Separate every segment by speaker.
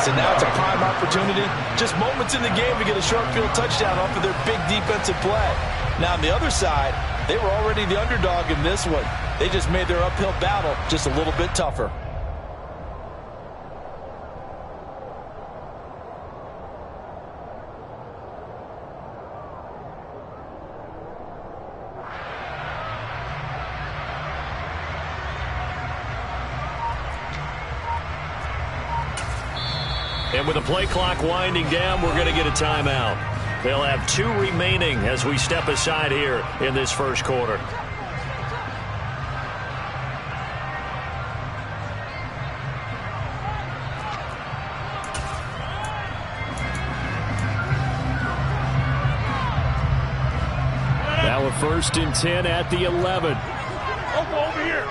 Speaker 1: and now it's a prime opportunity. Just moments in the game to get a short field touchdown off of their big defensive play. Now, on the other side, they were already the underdog in this one. They just made their uphill battle just a little bit tougher.
Speaker 2: And with the play clock winding down, we're going to get a timeout. They'll have 2 remaining as we step aside here in this first quarter. Now a 1st and 10 at the 11.
Speaker 3: Over here.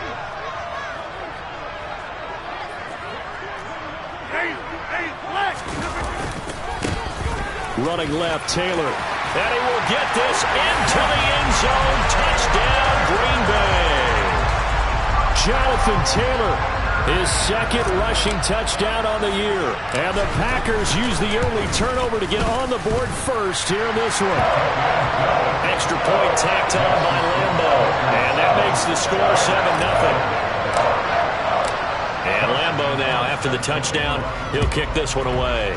Speaker 2: Running left, Taylor. And he will get this into the end zone. Touchdown, Green Bay. Jonathan Taylor, his 2nd rushing touchdown on the year. And the Packers use the early turnover to get on the board first here in this one. Extra point tacked on by Lambo. And that makes the score 7-0. And Lambo now, after the touchdown, he'll kick this one away.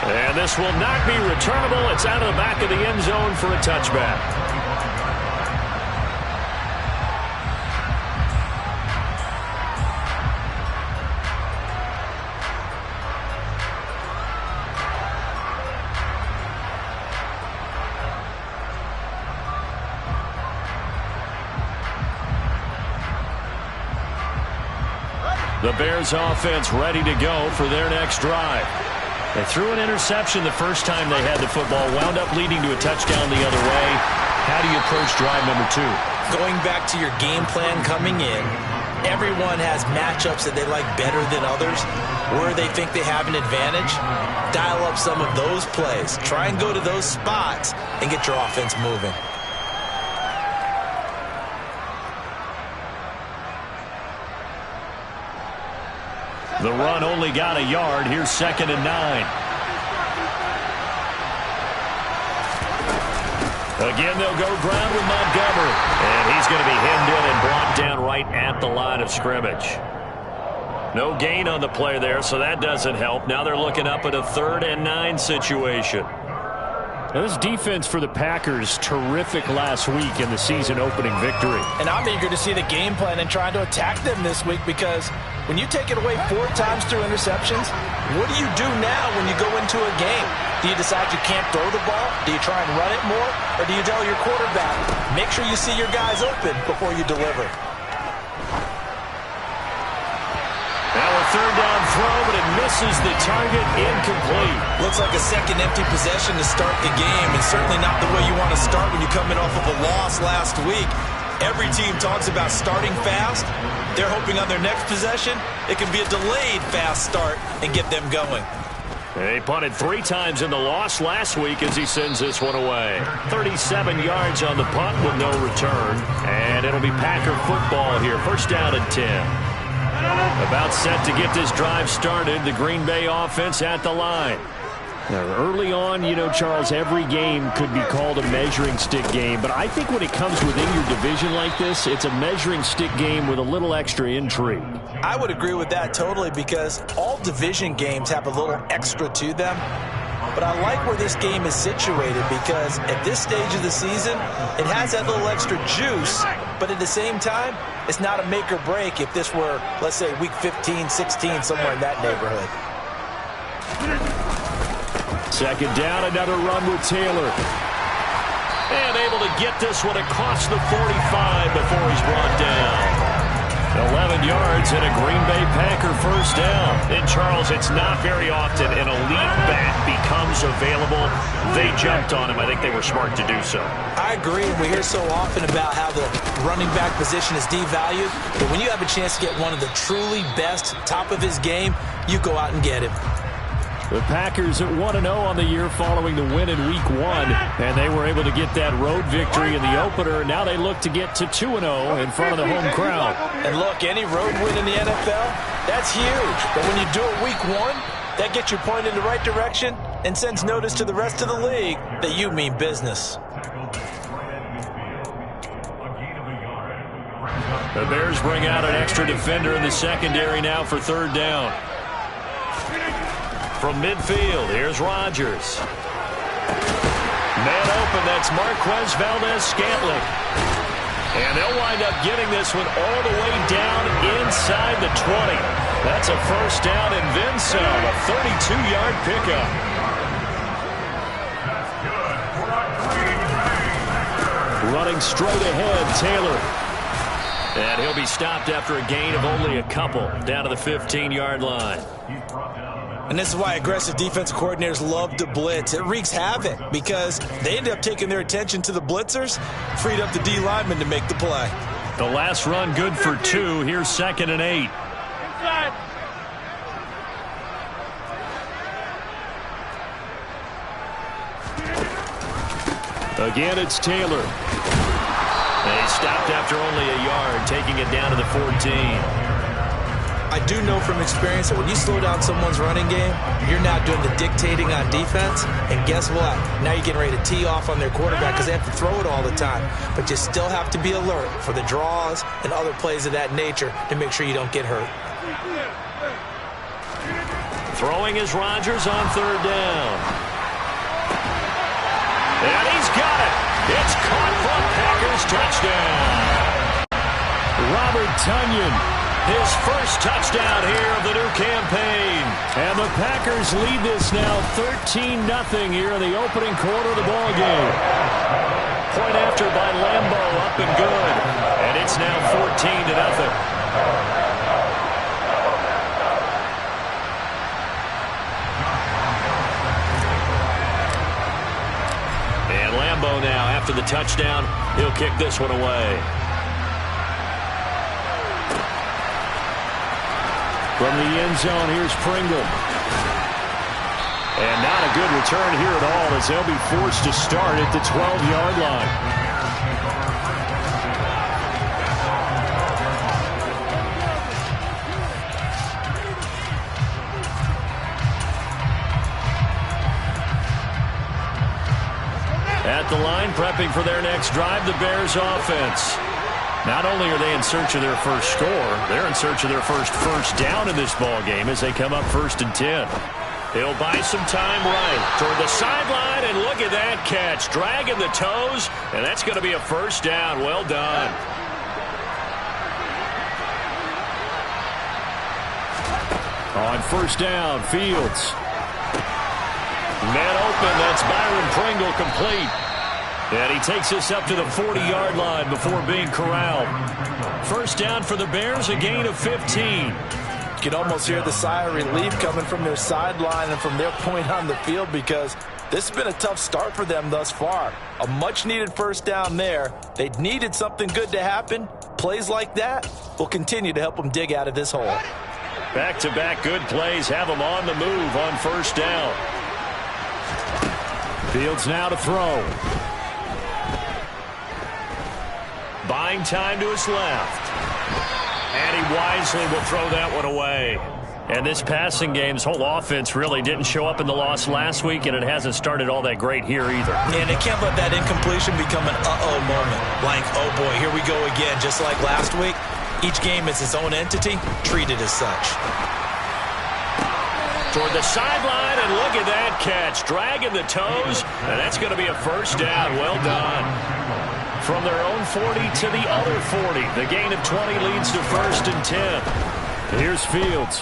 Speaker 2: And this will not be returnable. It's out of the back of the end zone for a touchback. The Bears offense ready to go for their next drive. They threw an interception the first time they had the football, wound up leading to a touchdown the other way. How do you approach drive number 2?
Speaker 1: Going back to your game plan coming in, everyone has matchups that they like better than others, where they think they have an advantage. Dial up some of those plays. Try and go to those spots and get your offense moving.
Speaker 2: The run only got a yard. Here's 2nd and 9. Again, they'll go ground with Montgomery. And he's going to be hemmed in and brought down right at the line of scrimmage. No gain on the play there, so that doesn't help. Now they're looking up at a 3rd and 9 situation. Now this defense for the Packers, terrific last week in the season-opening victory.
Speaker 1: And I'm eager to see the game plan and trying to attack them this week, because when you take it away 4 times through interceptions, what do you do now when you go into a game? Do you decide you can't throw the ball? Do you try and run it more? Or do you tell your quarterback, make sure you see your guys open before you deliver?
Speaker 2: Now a 3rd down throw, but it misses the target, incomplete.
Speaker 1: Looks like a second empty possession to start the game, and certainly not the way you want to start when you're coming off of a loss last week. Every team talks about starting fast. They're hoping on their next possession, it can be a delayed fast start and get them going.
Speaker 2: He punted 3 times in the loss last week as he sends this one away. 37 yards on the punt with no return. And it'll be Packer football here. 1st down and 10. About set to get this drive started. The Green Bay offense at the line. Now, early on, you know, Charles, every game could be called a measuring stick game. But I think when it comes within your division like this, it's a measuring stick game with a little extra intrigue.
Speaker 1: I would agree with that totally, because all division games have a little extra to them. But I like where this game is situated, because at this stage of the season, it has that little extra juice. But at the same time, it's not a make or break if this were, let's say, week 15, 16, somewhere in that neighborhood.
Speaker 2: 2nd down, another run with Taylor. And able to get this one across the 45 before he's brought down. 11 yards and a Green Bay Packer 1st down. And, Charles, it's not very often an elite back becomes available. They jumped on him. I think they were smart to do so.
Speaker 1: I agree. We hear so often about how the running back position is devalued. But when you have a chance to get one of the truly best, top of his game, you go out and get him.
Speaker 2: The Packers at 1-0 on the year following the win in Week 1, and they were able to get that road victory in the opener. Now they look to get to 2-0 in front of the home crowd.
Speaker 1: And look, any road win in the NFL, that's huge. But when you do it Week 1, that gets you pointed in the right direction and sends notice to the rest of the league that you mean business.
Speaker 2: The Bears bring out an extra defender in the secondary now for third down. From midfield, here's Rodgers. Man open, that's Marquez Valdez-Scantling. And they'll wind up getting this one all the way down inside the 20. That's a first down and then some, a 32-yard pickup. Running straight ahead, Taylor. And he'll be stopped after a gain of only a couple, down to the 15-yard line.
Speaker 1: And this is why aggressive defensive coordinators love to blitz. It wreaks havoc because they end up taking their attention to the blitzers, freed up the D lineman to make the play.
Speaker 2: The last run good for 2. Here's 2nd and 8.
Speaker 3: Inside.
Speaker 2: Again, it's Taylor. And he stopped after only a yard, taking it down to the 14.
Speaker 1: I do know from experience that when you slow down someone's running game, you're now doing the dictating on defense. And guess what? Now you're getting ready to tee off on their quarterback because they have to throw it all the time. But you still have to be alert for the draws and other plays of that nature to make sure you don't get hurt.
Speaker 2: Throwing is Rodgers on third down. And he's got it. It's caught for a Packers touchdown. Robert Tonyan. His first touchdown here of the new campaign. And the Packers lead this now 13-0 here in the opening quarter of the ball game. Point after by Lambo, up and good. And it's now 14-0. And Lambo now, after the touchdown, he'll kick this one away. From the end zone, here's Pringle. And not a good return here at all as they'll be forced to start at the 12-yard line. At the line, prepping for their next drive, the Bears offense. Not only are they in search of their first score, they're in search of their first down in this ball game as they come up 1st and 10. He'll buy some time right toward the sideline, and look at that catch. Dragging the toes, and that's going to be a first down. Well done. On first down, Fields. Man open, that's Byron Pringle complete. And he takes us up to the 40-yard line before being corralled. First down for the Bears, a gain of 15.
Speaker 1: You can almost hear the sigh of relief coming from their sideline and from their point on the field because this has been a tough start for them thus far. A much-needed first down there. They needed something good to happen. Plays like that will continue to help them dig out of this hole.
Speaker 2: Back-to-back good plays have them on the move on first down. Fields now to throw. Buying time to his left. And he wisely will throw that one away. And this passing game's whole offense really didn't show up in the loss last week, and it hasn't started all that great here either.
Speaker 1: And they can't let that incompletion become an uh-oh moment. Like, oh boy, here we go again. Just like last week, each game is its own entity, treated as such.
Speaker 2: Toward the sideline, and look at that catch. Dragging the toes, and that's going to be a first down. Well done. From their own 40 to the other 40. The gain of 20 leads to 1st and 10. Here's Fields.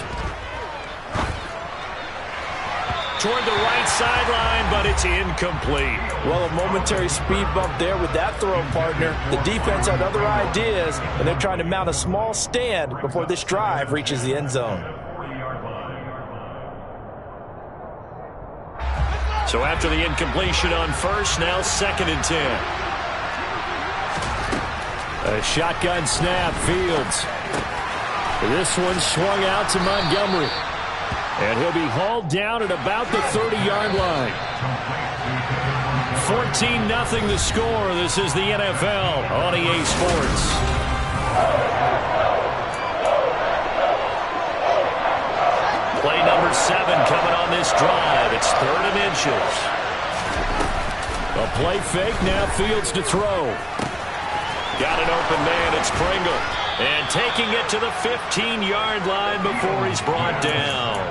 Speaker 2: Toward the right sideline, but it's incomplete.
Speaker 1: Well, a momentary speed bump there with that throw, partner. The defense had other ideas, and they're trying to mount a small stand before this drive reaches the end zone.
Speaker 2: So after the incompletion on first, now 2nd and 10. A shotgun snap, Fields. This one swung out to Montgomery. And he'll be hauled down at about the 30-yard line. 14-0 the score. This is the NFL on EA Sports. Play number 7 coming on this drive. It's 3rd and inches. A play fake, now Fields to throw. Got an open man, it's Pringle. And taking it to the 15-yard line before he's brought down.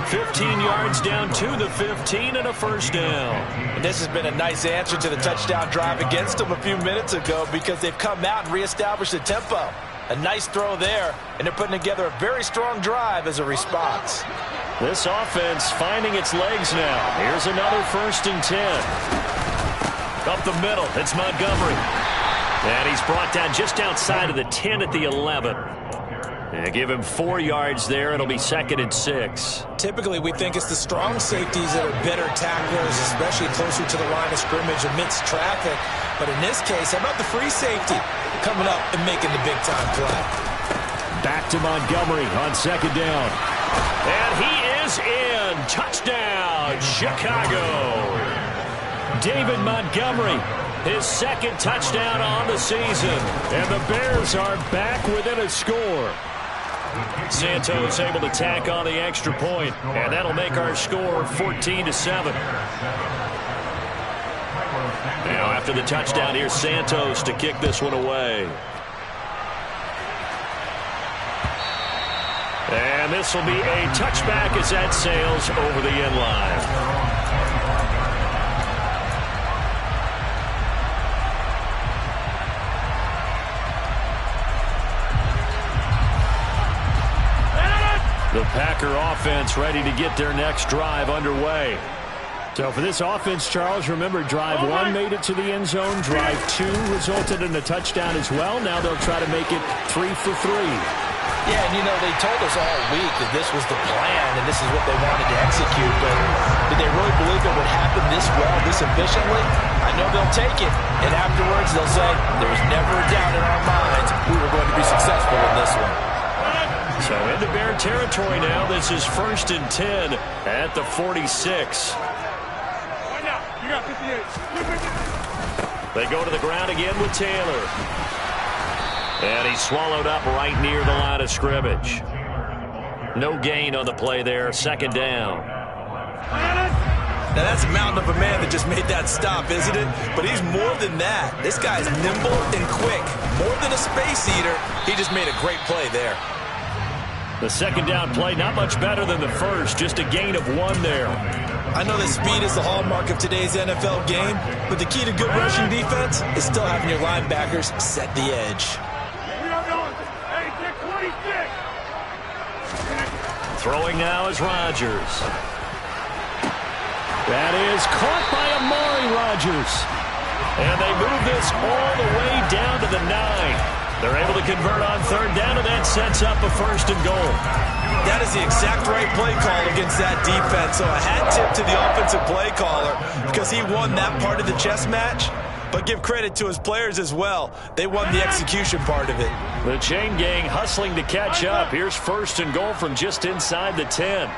Speaker 2: 15 yards down to the 15 and a first down.
Speaker 1: And this has been a nice answer to the touchdown drive against them a few minutes ago because they've come out and reestablished the tempo. A nice throw there, and they're putting together a very strong drive as a response.
Speaker 2: This offense finding its legs now. Here's another 1st and 10. Up the middle, it's Montgomery. And he's brought down just outside of the 10 at the 11. And give him 4 yards there. It'll be 2nd and 6.
Speaker 1: Typically, we think it's the strong safeties that are better tacklers, especially closer to the line of scrimmage amidst traffic. But in this case, how about the free safety coming up and making the big-time play?
Speaker 2: Back to Montgomery on 2nd down. And he is in. Touchdown, Chicago. David Montgomery, his 2nd touchdown on the season. And the Bears are back within a score. Santos able to tack on the extra point, and that'll make our score 14-7. Now after the touchdown, here's Santos to kick this one away. And this will be a touchback as that sails over the end line. The Packer offense ready to get their next drive underway. So for this offense, Charles, remember drive 1 made it to the end zone. Drive 2 resulted in a touchdown as well. Now they'll try to make it 3 for 3.
Speaker 1: Yeah, and you know, they told us all week that this was the plan and this is what they wanted to execute. But did they really believe it would happen this well, this efficiently? I know they'll take it. And afterwards they'll say, there was never a doubt in our minds we were going to be successful in this one.
Speaker 2: So into Bear territory now. This is 1st and 10 at the 46. They go to the ground again with Taylor. And he's swallowed up right near the line of scrimmage. No gain on the play there. 2nd down.
Speaker 1: Now that's a mountain of a man that just made that stop, isn't it? But he's more than that. This guy's nimble and quick. More than a space eater. He just made a great play there.
Speaker 2: The 2nd down play, not much better than the first, just a gain of 1 there.
Speaker 1: I know that speed is the hallmark of today's NFL game, but the key to good rushing defense is still having your linebackers set the edge.
Speaker 2: Throwing now is Rodgers. That is caught by Amari Rodgers. And they move this all the way down to the 9. They're able to convert on 3rd down, and that sets up a 1st and goal.
Speaker 1: That is the exact right play call against that defense. So a hat tip to the offensive play caller because he won that part of the chess match. But give credit to his players as well. They won the execution part of it.
Speaker 2: The chain gang hustling to catch up. Here's 1st and goal from just inside the 10.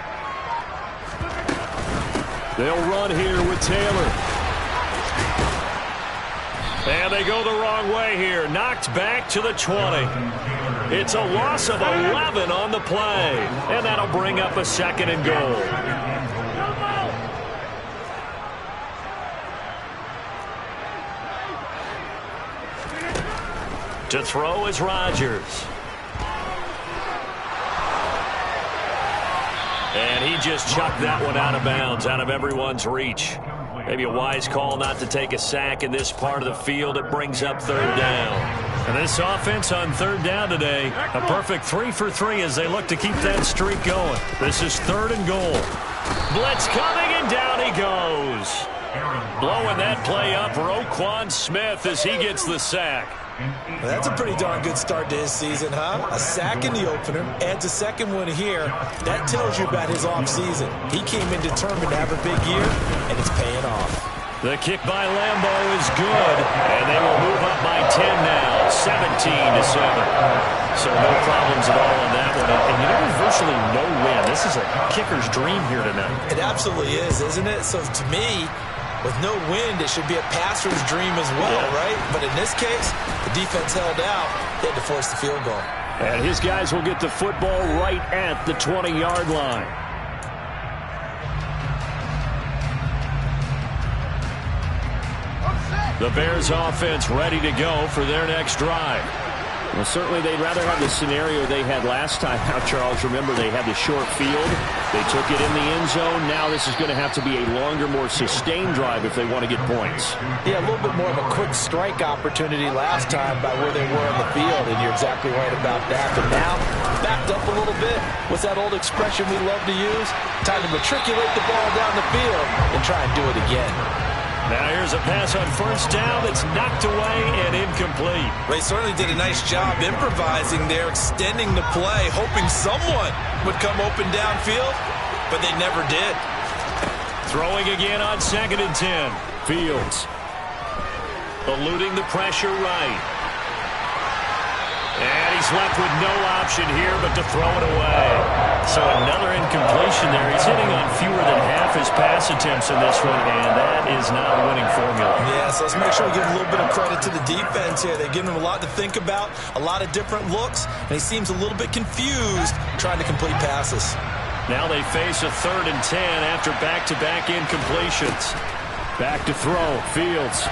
Speaker 2: They'll run here with Taylor. And they go the wrong way here. Knocked back to the 20. It's a loss of 11 on the play. And that'll bring up a 2nd and goal. To throw is Rodgers. And he just chucked that one out of bounds, out of everyone's reach. Maybe a wise call not to take a sack in this part of the field. It brings up 3rd down. And this offense on 3rd down today, a perfect 3 for 3 as they look to keep that streak going. This is 3rd and goal. Blitz coming, and down he goes. Blowing that play up, Roquan Smith as he gets the sack.
Speaker 1: Well, that's a pretty darn good start to his season, huh? A sack in the opener, adds a 2nd one here. That tells you about his offseason. He came in determined to have a big year, and it's paying off.
Speaker 2: The kick by Lambo is good, and they will move up by 10 now, 17-7. So no problems at all on that one. And you know, essentially no win. This is a kicker's dream here tonight.
Speaker 1: It absolutely is, isn't it? So to me, with no wind, it should be a passer's dream as well, right? But in this case, the defense held out. They had to force the field goal.
Speaker 2: And his guys will get the football right at the 20-yard line. The Bears offense ready to go for their next drive. Well, certainly they'd rather have the scenario they had last time out, Charles. Remember, they had the short field. They took it in the end zone. Now this is going to have to be a longer, more sustained drive if they want to get points.
Speaker 1: Yeah, a little bit more of a quick strike opportunity last time by where they were on the field, and you're exactly right about that. But now, backed up a little bit. What's that old expression we love to use? Time to matriculate the ball down the field and try and do it again.
Speaker 2: Now here's a pass on first down that's knocked away and incomplete.
Speaker 1: They certainly did a nice job improvising there, extending the play, hoping someone would come open downfield, but they never did.
Speaker 2: Throwing again on 2nd and 10. Fields eluding the pressure right. And he's left with no option here but to throw it away. So another incompletion there. He's hitting on fewer than half his pass attempts in this one, and that is not a winning formula.
Speaker 1: Yeah, so let's make sure we give a little bit of credit to the defense here. They've given him a lot to think about, a lot of different looks, and he seems a little bit confused trying to complete passes.
Speaker 2: Now they face a 3rd and 10 after back-to-back incompletions. Back to throw. Fields.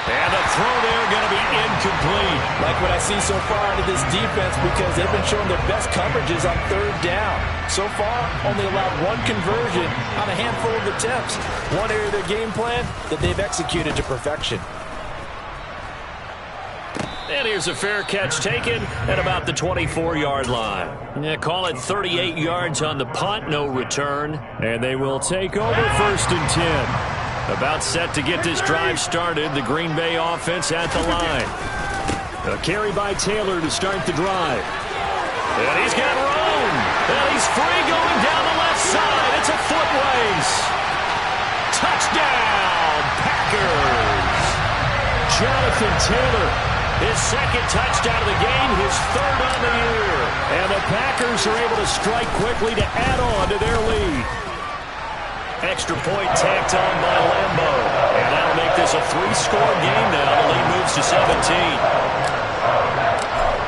Speaker 2: And the throw there going to be incomplete.
Speaker 1: Like what I see so far out of this defense, because they've been showing their best coverages on 3rd down. So far, only allowed one conversion on a handful of attempts. One area of their game plan that they've executed to perfection.
Speaker 2: And here's a fair catch taken at about the 24-yard line. Yeah, call it 38 yards on the punt, no return. And they will take over 1st and 10. About set to get this drive started, the Green Bay offense at the line. A carry by Taylor to start the drive. And he's got room. And he's free going down the left side. It's a foot race. Touchdown, Packers. Jonathan Taylor, his 2nd touchdown of the game, his 3rd on the year. And the Packers are able to strike quickly to add on to their lead. Extra point tacked on by Lambo. And that'll make this a 3-score game now. The lead moves to 17.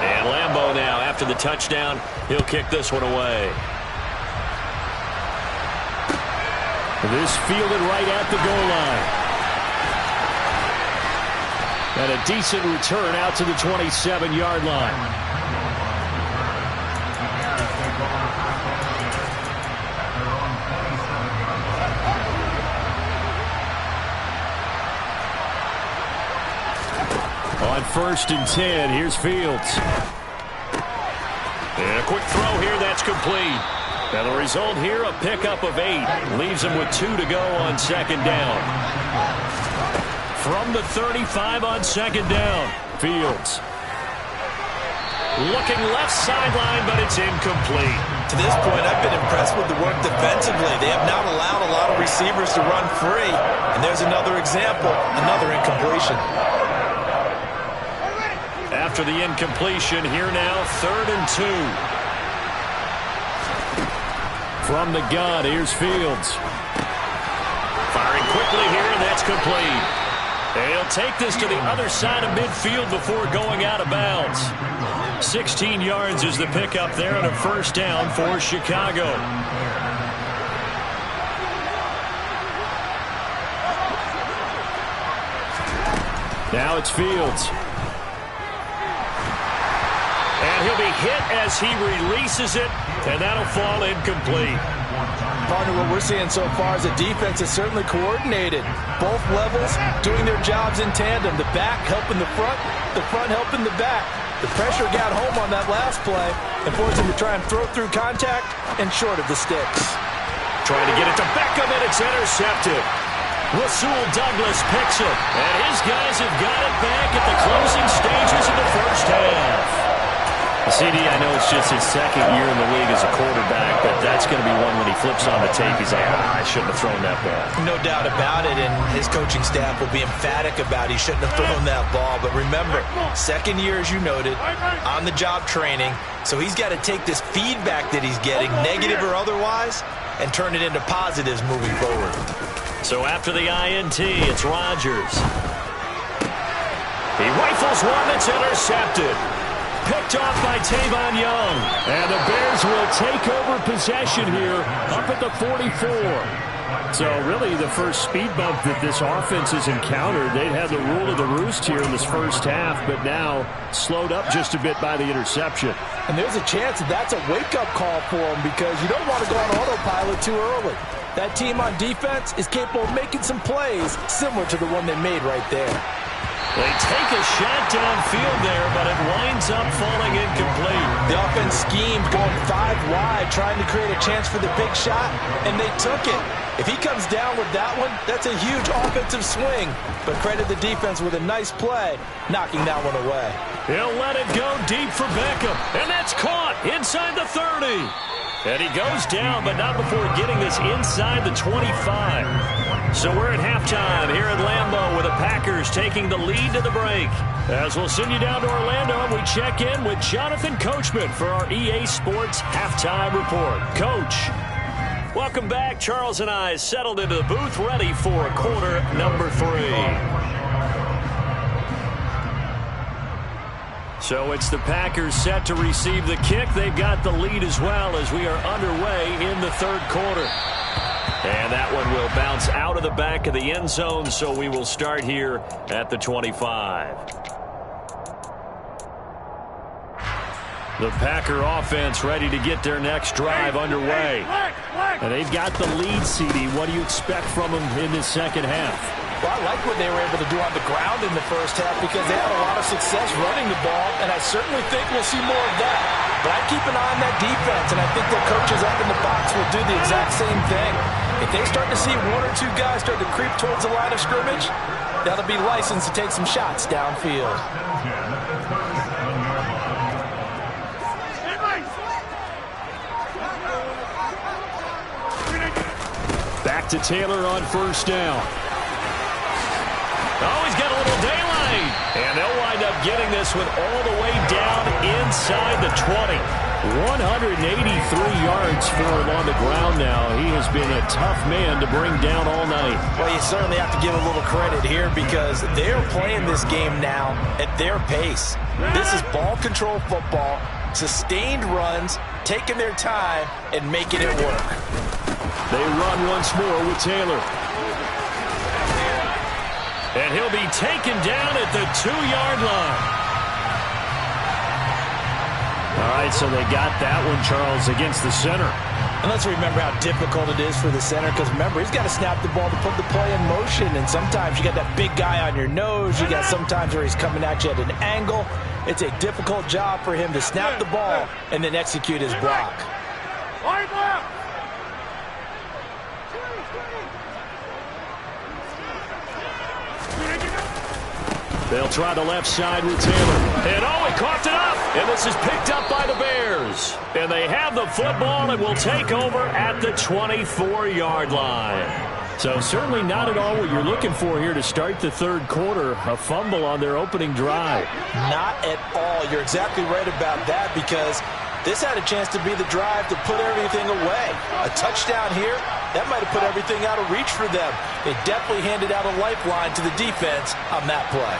Speaker 2: And Lambo now, after the touchdown, he'll kick this one away. This fielded right at the goal line. And a decent return out to the 27-yard line. On 1st and 10, here's Fields. And a quick throw here, that's complete. And the result here, a pickup of 8. Leaves him with 2 to go on 2nd down. From the 35 on 2nd down, Fields. Looking left sideline, but it's incomplete.
Speaker 1: To this point, I've been impressed with the work defensively. They have not allowed a lot of receivers to run free. And there's another example, another incompletion.
Speaker 2: After the incompletion, here now, 3rd and 2. From the gun, here's Fields. Firing quickly here, and that's complete. And he'll take this to the other side of midfield before going out of bounds. 16 yards is the pickup there on a 1st down for Chicago. Now it's Fields. And he'll be hit as he releases it, and that'll fall incomplete.
Speaker 1: Partner, what we're seeing so far is the defense is certainly coordinated. Both levels doing their jobs in tandem. The back helping the front helping the back. The pressure got home on that last play and forced him to try and throw through contact and short of the sticks.
Speaker 2: Trying to get it to Beckham, and it's intercepted. Rasul Douglas picks it, and his guys have got it back at the closing stages of the 1st half. CD, I know it's just his second year in the league as a quarterback, but that's going to be one when he flips on the tape. He's like, I shouldn't have thrown that ball.
Speaker 1: No doubt about it, and his coaching staff will be emphatic about he shouldn't have thrown that ball. But remember, second year, as you noted, on-the-job training, so he's got to take this feedback that he's getting, negative or otherwise, and turn it into positives moving forward.
Speaker 2: So after the INT, it's Rodgers. He rifles one that's intercepted. Picked off by Tavon Young. And the Bears will take over possession here up at the 44. So really the first speed bump that this offense has encountered. They'd had the rule of the roost here in this first half, but now slowed up just a bit by the interception.
Speaker 1: And there's a chance that that's a wake-up call for them because you don't want to go on autopilot too early. That team on defense is capable of making some plays similar to the one they made right there.
Speaker 2: They take a shot downfield there, but it winds up falling incomplete.
Speaker 1: The offense schemed going 5 wide, trying to create a chance for the big shot, and they took it. If he comes down with that one, that's a huge offensive swing. But credit the defense with a nice play, knocking that one away.
Speaker 2: He'll let it go deep for Beckham, and that's caught inside the 30. And he goes down, but not before getting this inside the 25. So we're at halftime here at Lambeau with the Packers taking the lead to the break. As we'll send you down to Orlando, we check in with Jonathan Coachman for our EA Sports Halftime Report. Coach, welcome back. Charles and I settled into the booth ready for quarter number 3. So it's the Packers set to receive the kick. They've got the lead as well as we are underway in the third quarter. And that one will bounce out of the back of the end zone, so we will start here at the 25. The Packer offense ready to get their next drive underway. And they've got the lead, CD. What do you expect from them in this second half?
Speaker 1: Well, I like what they were able to do on the ground in the first half because they had a lot of success running the ball, and I certainly think we'll see more of that. But I keep an eye on that defense, and I think their coaches up in the box will do the exact same thing. If they start to see 1 or 2 guys start to creep towards the line of scrimmage, that'll be licensed to take some shots downfield.
Speaker 2: Back to Taylor on first down. Oh, he's got a little daylight. And they'll wind up getting this one all the way down inside the 20. 183 yards for him on the ground now. He has been a tough man to bring down all night.
Speaker 1: Well, you certainly have to give a little credit here because they're playing this game now at their pace. This is ball control football, sustained runs, taking their time, and making it work.
Speaker 2: They run once more with Taylor. And he'll be taken down at the 2-yard line. All right, so they got that one, Charles, against the center.
Speaker 1: And let's remember how difficult it is for the center because, remember, he's got to snap the ball to put the play in motion. And sometimes you got that big guy on your nose. You got sometimes where he's coming at you at an angle. It's a difficult job for him to snap the ball and then execute his block.
Speaker 2: They'll try the left side with Taylor. And oh, he coughed it up. And this is picked up by the Bears. And they have the football and will take over at the 24-yard line. So certainly not at all what you're looking for here to start the third quarter. A fumble on their opening drive.
Speaker 1: Not at all. You're exactly right about that because this had a chance to be the drive to put everything away. A touchdown here, that might have put everything out of reach for them. They definitely handed out a lifeline to the defense on that play.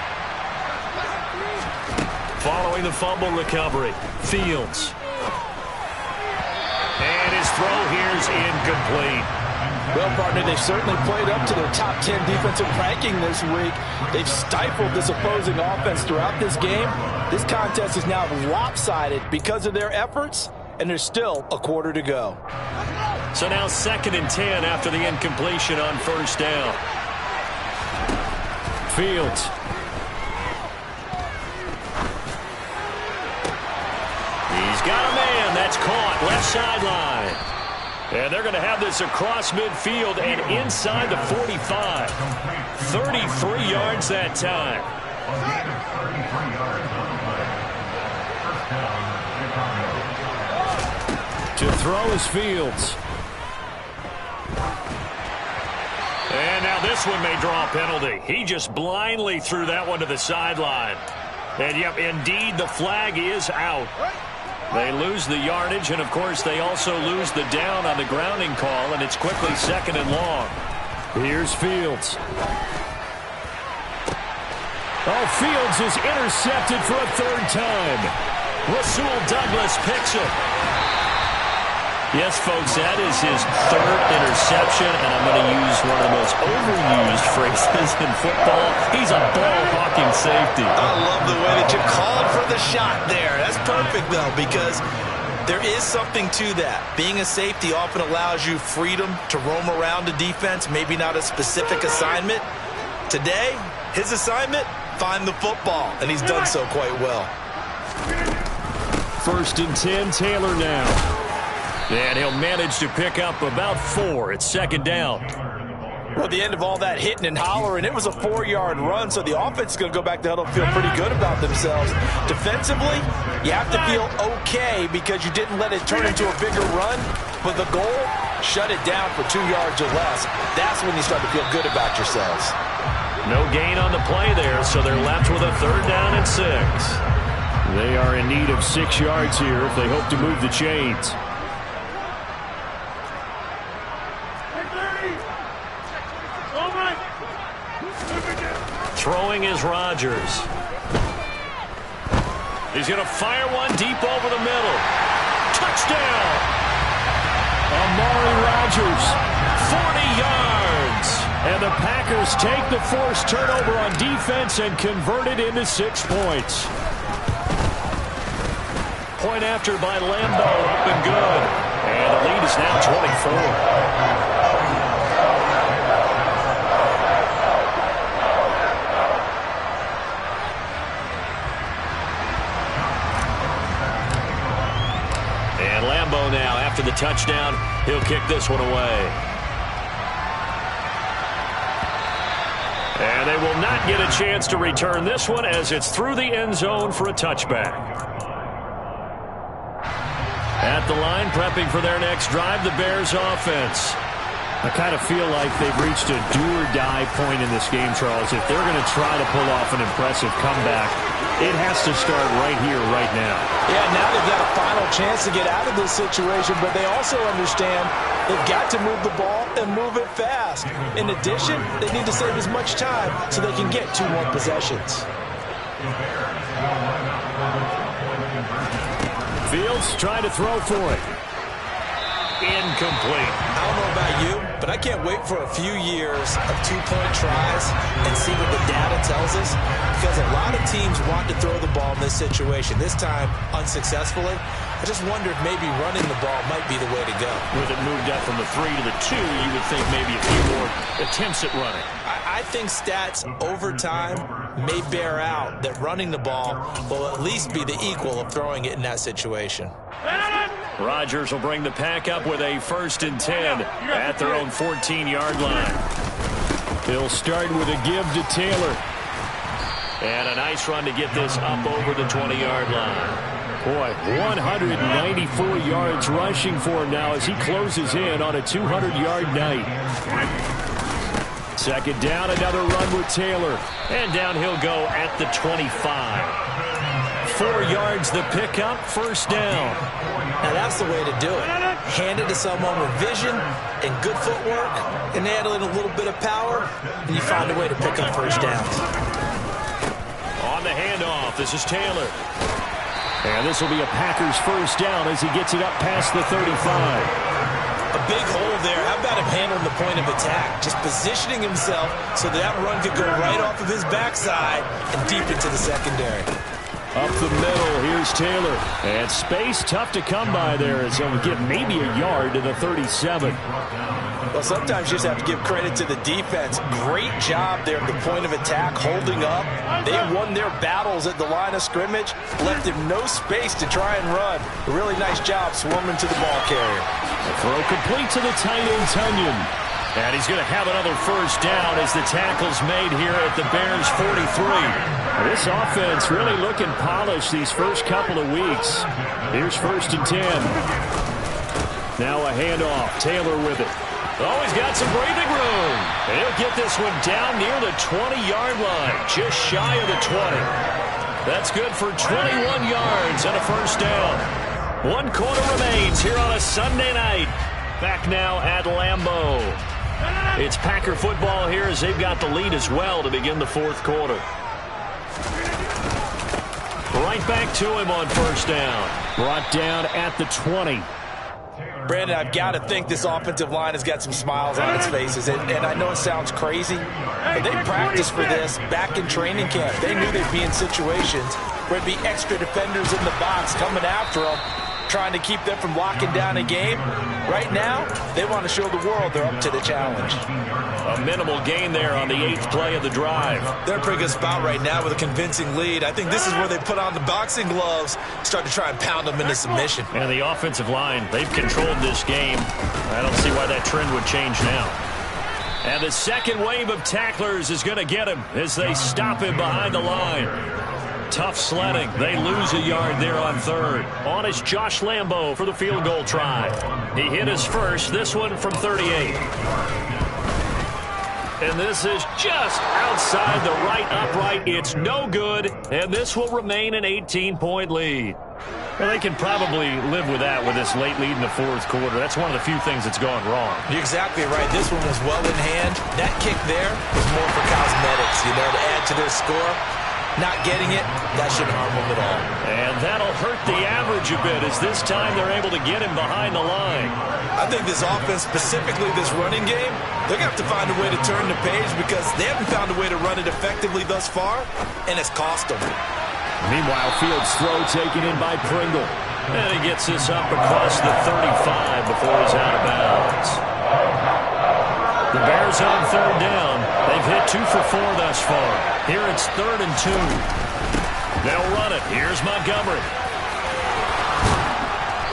Speaker 2: Following the fumble recovery, Fields. And his throw here's incomplete.
Speaker 1: Well, partner, they've certainly played up to their top 10 defensive ranking this week. They've stifled this opposing offense throughout this game. This contest is now lopsided because of their efforts, and there's still a quarter to go.
Speaker 2: So now 2nd and 10 after the incompletion on first down. Fields. He's got a man. That's caught. Left sideline. And they're going to have this across midfield and inside the 45. 33 yards that time. To throw is Fields. And now this one may draw a penalty. He just blindly threw that one to the sideline. And, yep, indeed, the flag is out. They lose the yardage, and, of course, they also lose the down on the grounding call, and it's quickly 2nd and long. Here's Fields. Oh, Fields is intercepted for a 3rd time. Rasul Douglas picks it. Yes, folks, that is his 3rd interception, and I'm going to use one of the most overused phrases in football. He's a ball-hawking safety.
Speaker 1: I love the way that you called for the shot there. That's perfect, though, because there is something to that. Being a safety often allows you freedom to roam around the defense, maybe not a specific assignment. Today, his assignment, find the football, and he's done so quite well.
Speaker 2: 1st and 10, Taylor now. And he'll manage to pick up about 4. It's 2nd down.
Speaker 1: Well, at the end of all that hitting and hollering, it was a 4-yard run, so the offense is going to go back to huddle and feel pretty good about themselves. Defensively, you have to feel okay because you didn't let it turn into a bigger run, but the goal, shut it down for 2 yards or less. That's when you start to feel good about yourselves.
Speaker 2: No gain on the play there, so they're left with a 3rd down and 6. They are in need of 6 yards here if they hope to move the chains. Throwing is Rodgers. He's going to fire one deep over the middle. Touchdown! Amari Rodgers, 40 yards. And the Packers take the forced turnover on defense and convert it into 6 points. Point after by Lambeau, up and good. And the lead is now 24. Now, after the touchdown, he'll kick this one away. And they will not get a chance to return this one as it's through the end zone for a touchback. At the line, prepping for their next drive, the Bears offense. I kind of feel like they've reached a do-or-die point in this game, Charles. If they're going to try to pull off an impressive comeback, it has to start right here, right now.
Speaker 1: Yeah, now they've got a final chance to get out of this situation, but they also understand they've got to move the ball and move it fast. In addition, they need to save as much time so they can get 2 more possessions.
Speaker 2: Fields trying to throw for it. Incomplete.
Speaker 1: I don't know about you, but I can't wait for a few years of 2-point tries and see what the data tells us, because a lot of teams want to throw the ball in this situation. This time, unsuccessfully. I just wonder if maybe running the ball might be the way to go.
Speaker 2: With it moved up from the 3 to the 2, you would think maybe a few more attempts at running.
Speaker 1: I think stats over time may bear out that running the ball will at least be the equal of throwing it in that situation.
Speaker 2: Rodgers will bring the pack up with a 1st and 10 at their own 14-yard line. He'll start with a give to Taylor. And a nice run to get this up over the 20-yard line. Boy, 194 yards rushing for him now as he closes in on a 200-yard night. 2nd down, another run with Taylor. And down he'll go at the 25. 4 yards the pickup, 1st down.
Speaker 1: Now that's the way to do it. Hand it to someone with vision and good footwork, and add in a little bit of power, and you find a way to pick up 1st downs.
Speaker 2: On the handoff, this is Taylor. And this will be a Packers 1st down as he gets it up past the 35.
Speaker 1: A big hole there. How about him handling the point of attack? Just positioning himself so that run could go right off of his backside and deep into the secondary.
Speaker 2: Up the middle, here's Taylor. And space tough to come by there as he'll get maybe a yard to the 37.
Speaker 1: Well, sometimes you just have to give credit to the defense. Great job there at the point of attack, holding up. They won their battles at the line of scrimmage, left him no space to try and run. A really nice job swarming to the ball carrier.
Speaker 2: The throw complete to the tight end, Tunyon. And he's going to have another 1st down as the tackle's made here at the Bears' 43. This offense really looking polished these first couple of weeks. Here's 1st and 10. Now a handoff. Taylor with it. Oh, he's got some breathing room. And he'll get this one down near the 20-yard line, just shy of the 20. That's good for 21 yards and a first down. 1 quarter remains here on a Sunday night. Back now at Lambeau. It's Packer football here as they've got the lead as well to begin the fourth quarter. Right back to him on first down. Brought down at the 20.
Speaker 1: Brandon, I've got to think this offensive line has got some smiles on its faces. And I know it sounds crazy, but they practiced for this back in training camp. They knew they'd be in situations where there'd be extra defenders in the box coming after them, trying to keep them from locking down a game. Right now, they want to show the world they're up to the challenge.
Speaker 2: A minimal gain there on the 8th play of the drive.
Speaker 1: They're in a pretty good spot right now with a convincing lead. I think this is where they put on the boxing gloves, start to try and pound them into submission.
Speaker 2: And the offensive line, they've controlled this game. I don't see why that trend would change now. And the second wave of tacklers is going to get him as they stop him behind the line. Tough sledding. They lose a yard there on third. On is Josh Lambeau for the field goal try. He hit his first, this one from 38. And this is just outside the right upright. It's no good, and this will remain an 18-point lead. Well, they can probably live with that with this late lead in the fourth quarter. That's one of the few things that's gone wrong.
Speaker 1: You're exactly right. This one was well in hand. That kick there was more for cosmetics, to add to their score. Not getting it, that shouldn't harm them at all.
Speaker 2: And that'll hurt the average a bit as this time they're able to get him behind the line.
Speaker 1: I think this offense, specifically this running game, they're going to have to find a way to turn the page because they haven't found a way to run it effectively thus far, and it's cost them.
Speaker 2: Meanwhile, Fields' throw taken in by Pringle. And he gets this up across the 35 before he's out of bounds. The Bears on third down. They've hit 2 for 4 thus far. Here it's 3rd and 2. They'll run it. Here's Montgomery.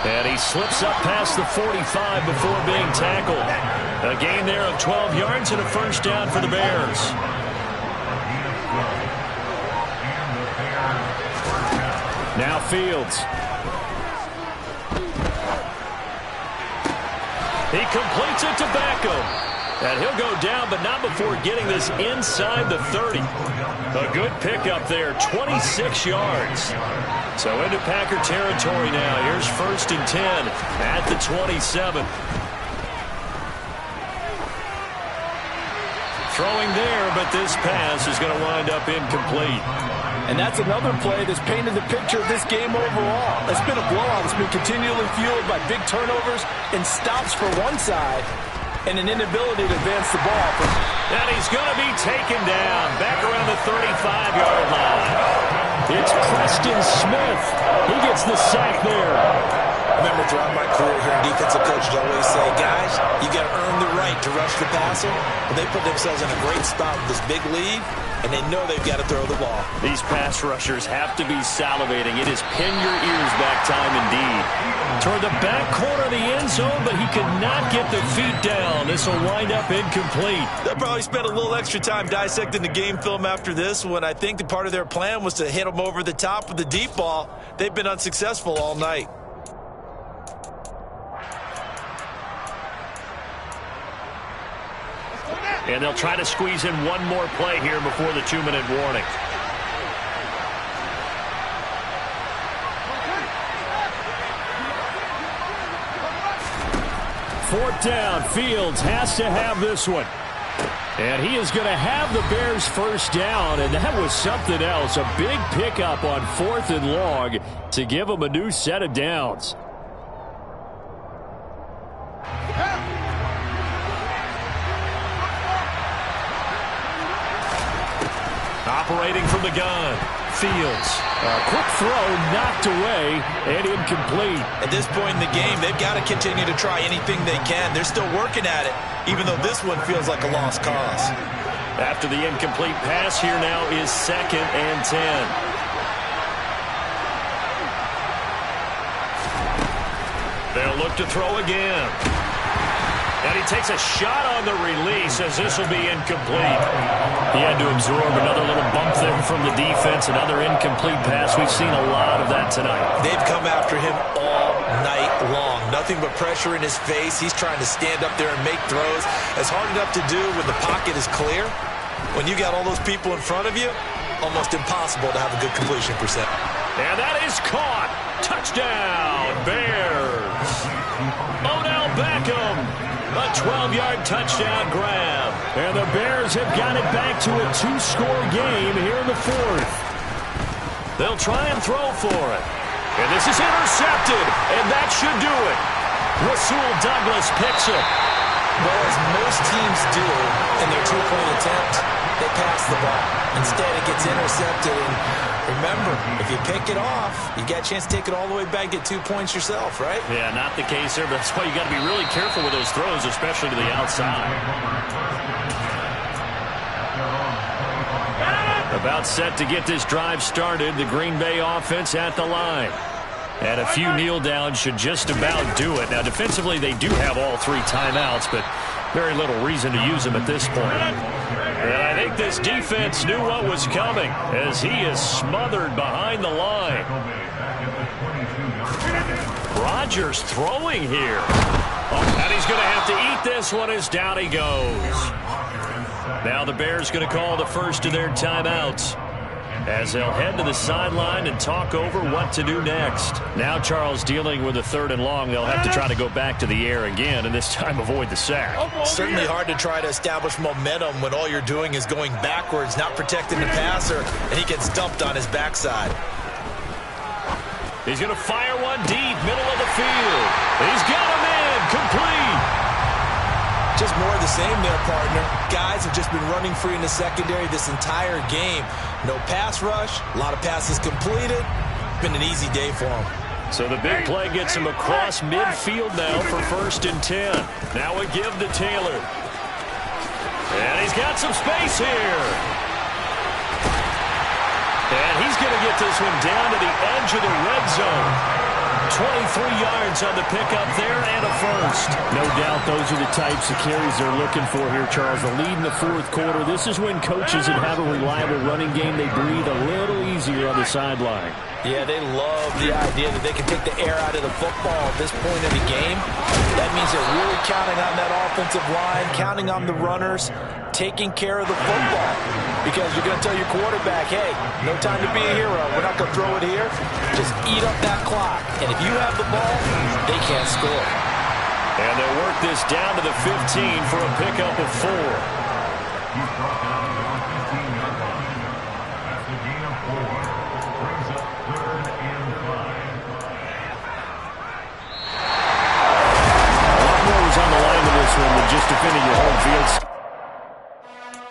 Speaker 2: And he slips up past the 45 before being tackled. A gain there of 12 yards and a first down for the Bears. Now Fields. He completes it to Beckham. And he'll go down, but not before getting this inside the 30. A good pickup there, 26 yards. So into Packer territory now. Here's 1st and 10 at the 27. Throwing there, but this pass is going to wind up incomplete.
Speaker 1: And that's another play that's painted the picture of this game overall. It's been a blowout. It's been continually fueled by big turnovers and stops for one side, and an inability to advance the ball.
Speaker 2: And he's going to be taken down back around the 35-yard line. It's Preston Smith. He gets the sack there.
Speaker 1: I remember throughout my career here in defensive coach, I always say, guys, you got to earn the right to rush the passer. But they put themselves in a great spot with this big lead, and they know they've got to throw the ball.
Speaker 2: These pass rushers have to be salivating. It is pin your ears back time indeed. Toward the back corner of the end zone, but he could not get the feet down. This will wind up incomplete.
Speaker 1: They'll probably spend a little extra time dissecting the game film after this one. I think the part of their plan was to hit them over the top with the deep ball. They've been unsuccessful all night.
Speaker 2: And they'll try to squeeze in one more play here before the 2-minute warning. Fourth down, Fields has to have this one. And he is going to have the Bears first down, and that was something else. A big pickup on 4th and long to give them a new set of downs. Operating from the gun, Fields. A quick throw knocked away and incomplete.
Speaker 1: At this point in the game, they've got to continue to try anything they can. They're still working at it, even though this one feels like a lost cause.
Speaker 2: After the incomplete pass, here now is 2nd and 10. They'll look to throw again. And he takes a shot on the release as this will be incomplete. He had to absorb another little bump there from the defense, another incomplete pass. We've seen a lot of that tonight.
Speaker 1: They've come after him all night long. Nothing nothing but pressure in his face. He's trying to stand up there and make throws. It's hard enough to do when the pocket is clear. When you got all those people in front of you, almost impossible to have a good completion percent.
Speaker 2: And that is caught. Touchdown, Bears. Odell Beckham, a 12-yard touchdown grab. And the Bears have got it back to a 2-score game here in the fourth. They'll try and throw for it. And this is intercepted, and that should do it. Rasul Douglas picks it.
Speaker 1: Well, as most teams do in their two-point attempt, they pass the ball. Instead, it gets intercepted. And remember, if you pick it off, you got a chance to take it all the way back, get 2 points yourself, right?
Speaker 2: Yeah, not the case there, but that's why you got to be really careful with those throws, especially to the outside. About set to get this drive started, the Green Bay offense at the line. And a few kneel downs should just about do it. Now, defensively, they do have all 3 timeouts, but very little reason to use them at this point. And I think this defense knew what was coming as he is smothered behind the line. Rodgers throwing here. Oh, and he's going to have to eat this one as down he goes. Now the Bears going to call the first of their timeouts as they'll head to the sideline and talk over what to do next. Now Charles dealing with a 3rd and long. They'll have to try to go back to the air again and this time avoid the sack.
Speaker 1: Certainly hard to try to establish momentum when all you're doing is going backwards, not protecting the passer, and he gets dumped on his backside.
Speaker 2: He's going to fire one deep, middle of the field. He's got him in, complete.
Speaker 1: Just more of the same there, partner. Guys have just been running free in the secondary this entire game. No pass rush, a lot of passes completed. Been an easy day for him.
Speaker 2: So the big play gets him across midfield now for 1st and 10. Now we give to Taylor. And he's got some space here. And he's going to get this one down to the edge of the red zone. 23 yards on the pickup there and a first.
Speaker 4: No doubt those are the types of carries they're looking for here, Charles. The lead in the fourth quarter. This is when coaches that have a reliable running game, they breathe a little easier on the sideline.
Speaker 1: Yeah, they love the idea that they can take the air out of the football at this point in the game. That means they're really counting on that offensive line, counting on the runners, taking care of the football. Because you're going to tell your quarterback, hey, no time to be a hero. We're not going to throw it here. Just eat up that clock. And if you have the ball, they can't score.
Speaker 2: And they'll work this down to the 15 for a pickup of 4.